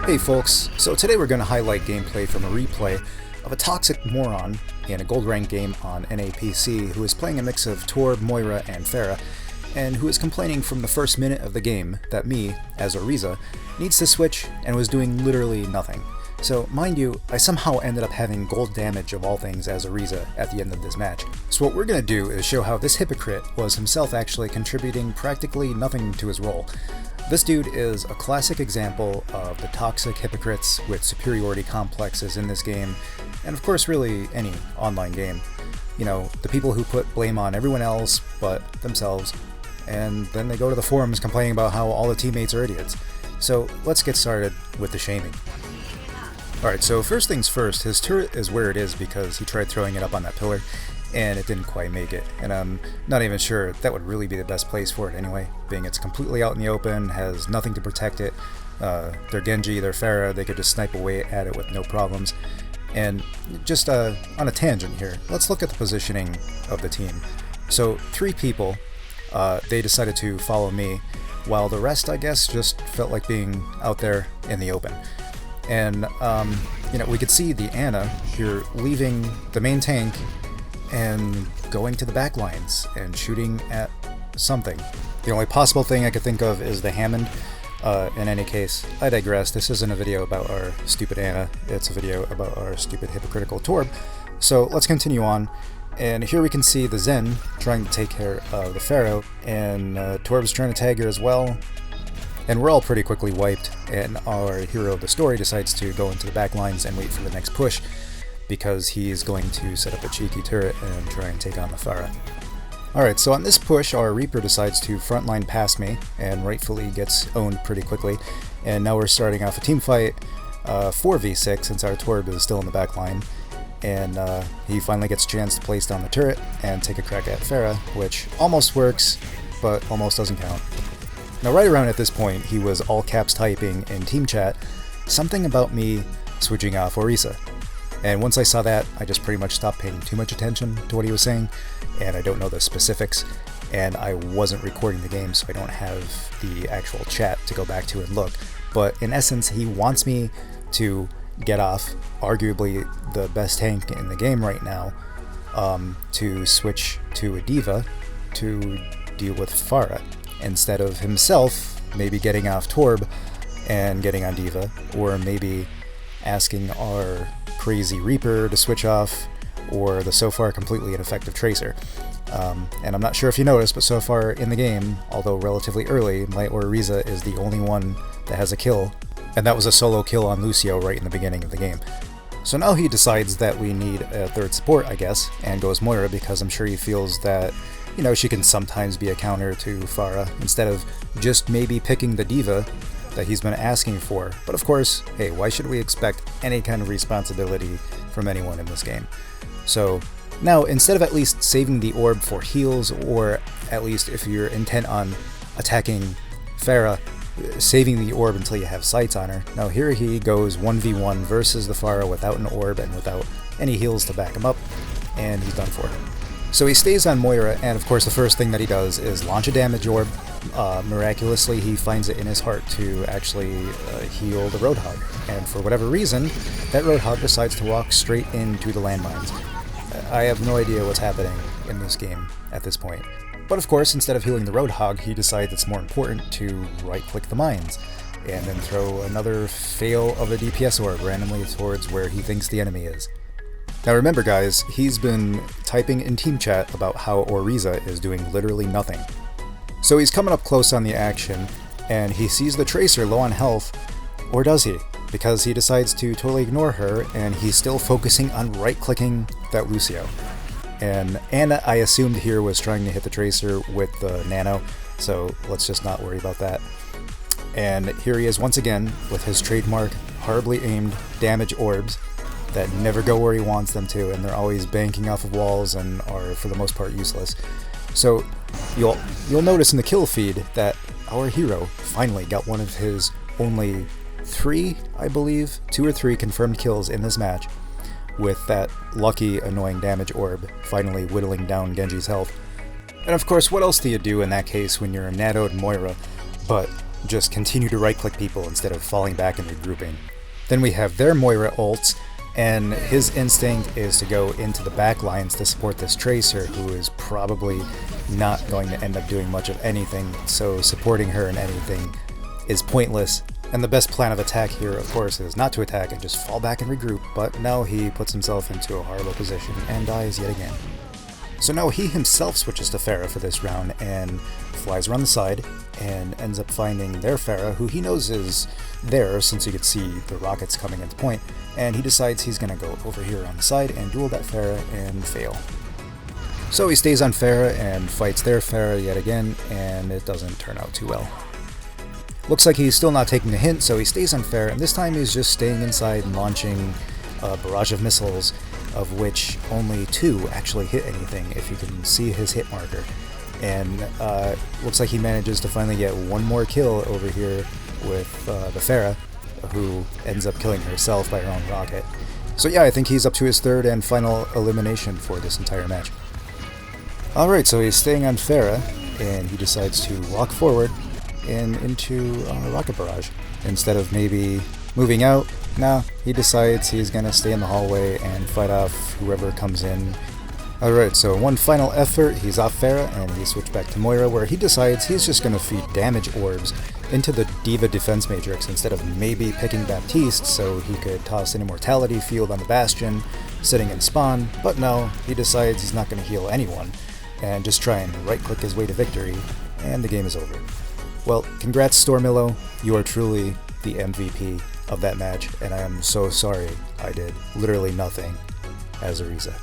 Hey folks, so today we're going to highlight gameplay from a replay of a toxic moron in a gold rank game on NAPC who is playing a mix of Torb, Moira, and Pharah, and who is complaining from the first minute of the game that me, as Orisa, needs to switch and was doing literally nothing. So, mind you, I somehow ended up having gold damage of all things as Orisa at the end of this match. So what we're going to do is show how this hypocrite was himself actually contributing practically nothing to his role. This dude is a classic example of the toxic hypocrites with superiority complexes in this game, and of course really any online game. You know, the people who put blame on everyone else but themselves, and then they go to the forums complaining about how all the teammates are idiots. So let's get started with the shaming. Alright, so first things first, his turret is where it is because he tried throwing it up on that pillar, and it didn't quite make it, and I'm not even sure that would really be the best place for it anyway, being it's completely out in the open, has nothing to protect it. They're Genji, they're Pharah, they could just snipe away at it with no problems. And just on a tangent here, let's look at the positioning of the team. So 3 people, they decided to follow me, while the rest, I guess, just felt like being out there in the open. And, you know, we could see the Ana here leaving the main tank and going to the back lines and shooting at something. The only possible thing I could think of is the Hammond. In any case, I digress. This isn't a video about our stupid Ana, it's a video about our stupid hypocritical Torb. So let's continue on. And here we can see the Zen trying to take care of the Pharaoh, and Torb's trying to tag her as well. And we're all pretty quickly wiped, and our hero of the story decides to go into the back lines and wait for the next push, because he's going to set up a cheeky turret and try and take on the Pharah. Alright, so on this push, our Reaper decides to frontline past me, and rightfully gets owned pretty quickly, and now we're starting off a team fight, 4v6, since our Torb is still in the back line, and he finally gets a chance to place down the turret and take a crack at Pharah, which almost works, but almost doesn't count. Now right around at this point, he was all caps typing in team chat something about me switching off Orisa. And once I saw that, I just pretty much stopped paying too much attention to what he was saying, and I don't know the specifics, and I wasn't recording the game, so I don't have the actual chat to go back to and look. But in essence, he wants me to get off arguably the best tank in the game right now, to switch to a diva to deal with Pharah, instead of himself maybe getting off Torb and getting on diva, or maybe asking our crazy Reaper to switch off, or the so far completely ineffective Tracer. And I'm not sure if you noticed, but so far in the game, although relatively early, my Orisa is the only one that has a kill, and that was a solo kill on Lucio right in the beginning of the game. So now he decides that we need a third support, I guess, and goes Moira because I'm sure he feels that, you know, she can sometimes be a counter to Pharah, instead of just maybe picking the diva that he's been asking for. But of course, hey, why should we expect any kind of responsibility from anyone in this game? So now, instead of at least saving the orb for heals, or at least if you're intent on attacking Pharah, saving the orb until you have sights on her, now here he goes 1v1 versus the Pharah without an orb and without any heals to back him up, and he's done for. So he stays on Moira, and of course the first thing that he does is launch a damage orb. Miraculously, he finds it in his heart to actually heal the Roadhog, and for whatever reason, that Roadhog decides to walk straight into the landmines. I have no idea what's happening in this game at this point. But of course, instead of healing the Roadhog, he decides it's more important to right-click the mines, and then throw another fail of a DPS orb randomly towards where he thinks the enemy is. Now remember guys, he's been typing in team chat about how Orisa is doing literally nothing. So he's coming up close on the action, and he sees the Tracer low on health, or does he? Because he decides to totally ignore her, and he's still focusing on right-clicking that Lucio. And Ana, I assumed here, was trying to hit the Tracer with the Nano, so let's just not worry about that. And here he is once again with his trademark horribly aimed damage orbs that never go where he wants them to, and they're always banking off of walls and are for the most part useless. So you'll notice in the kill feed that our hero finally got one of his only 3, I believe, 2 or 3 confirmed kills in this match, with that lucky annoying damage orb finally whittling down Genji's health. And of course, what else do you do in that case when you're a nanoed Moira but just continue to right-click people instead of falling back and regrouping. Then we have their Moira ults, and his instinct is to go into the back lines to support this Tracer, who is probably not going to end up doing much of anything, so supporting her in anything is pointless. And the best plan of attack here, of course, is not to attack and just fall back and regroup, but now he puts himself into a horrible position and dies yet again. So now he himself switches to Pharah for this round and flies around the side and ends up finding their Pharah, who he knows is there since you could see the rockets coming into point, and he decides he's going to go over here on the side and duel that Pharah and fail. So he stays on Pharah and fights their Pharah yet again, and it doesn't turn out too well. Looks like he's still not taking the hint, so he stays on Pharah, and this time he's just staying inside and launching a barrage of missiles, of which only 2 actually hit anything if you can see his hit marker. And looks like he manages to finally get one more kill over here with the Pharah, who ends up killing herself by her own rocket. So yeah, I think he's up to his 3rd and final elimination for this entire match. Alright, so he's staying on Pharah, and he decides to walk forward and into a rocket barrage. Instead of maybe moving out, he decides he's gonna stay in the hallway and fight off whoever comes in. Alright, so one final effort, he's off Pharah, and he switched back to Moira, where he decides he's just gonna feed damage orbs into the Diva defense matrix instead of maybe picking Baptiste so he could toss an immortality field on the Bastion, sitting in spawn, but no, he decides he's not gonna heal anyone, and just try and right-click his way to victory, and the game is over. Well, congrats Stormillo, you are truly the MVP of that match, and I am so sorry I did literally nothing as Orisa.